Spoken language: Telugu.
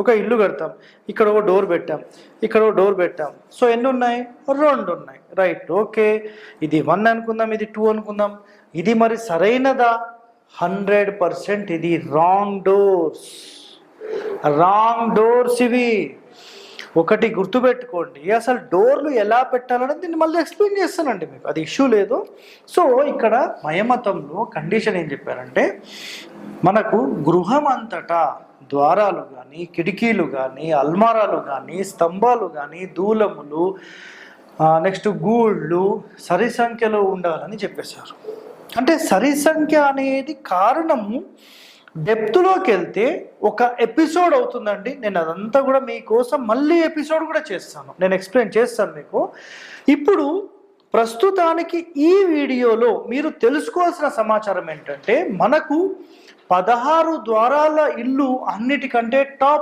ఒక ఇల్లు కడతాం, ఇక్కడ ఒక డోర్ పెట్టాం, ఇక్కడ ఒక డోర్ పెట్టాం. సో ఎన్ని ఉన్నాయి? 2 ఉన్నాయి. Right, okay. ఇది 1 అనుకుందాం, ఇది 2 అనుకుందాం. ఇది మరి సరైనదా? 100% ఇది రాంగ్ డోర్స్. రాంగ్ డోర్స్ ఇవి. ఒకటి గుర్తుపెట్టుకోండి, అసలు డోర్లు ఎలా పెట్టాలనేది దీన్ని మళ్ళీ ఎక్స్ప్లెయిన్ చేస్తానండి మీకు, అది ఇష్యూ లేదు. సో ఇక్కడ మయమతంలో కండిషన్ ఏం చెప్పారంటే, మనకు గృహం అంతటా ద్వారాలు కానీ, కిటికీలు కానీ, అల్మారాలు కానీ, స్తంభాలు కానీ, దూలములు, నెక్స్ట్ గూళ్ళు సరి సంఖ్యలో ఉండాలని చెప్పేశారు. అంటే సరి సంఖ్య అనేది కారణము డెప్త్లోకి వెళ్తే ఒక ఎపిసోడ్ అవుతుందండి. నేను అదంతా కూడా మీకోసం మళ్ళీ ఎపిసోడ్ కూడా చేస్తాను, నేను ఎక్స్ప్లెయిన్ చేస్తాను మీకు. ఇప్పుడు ప్రస్తుతానికి ఈ వీడియోలో మీరు తెలుసుకోవాల్సిన సమాచారం ఏంటంటే, మనకు 16 ద్వారాల ఇల్లు అన్నిటికంటే టాప్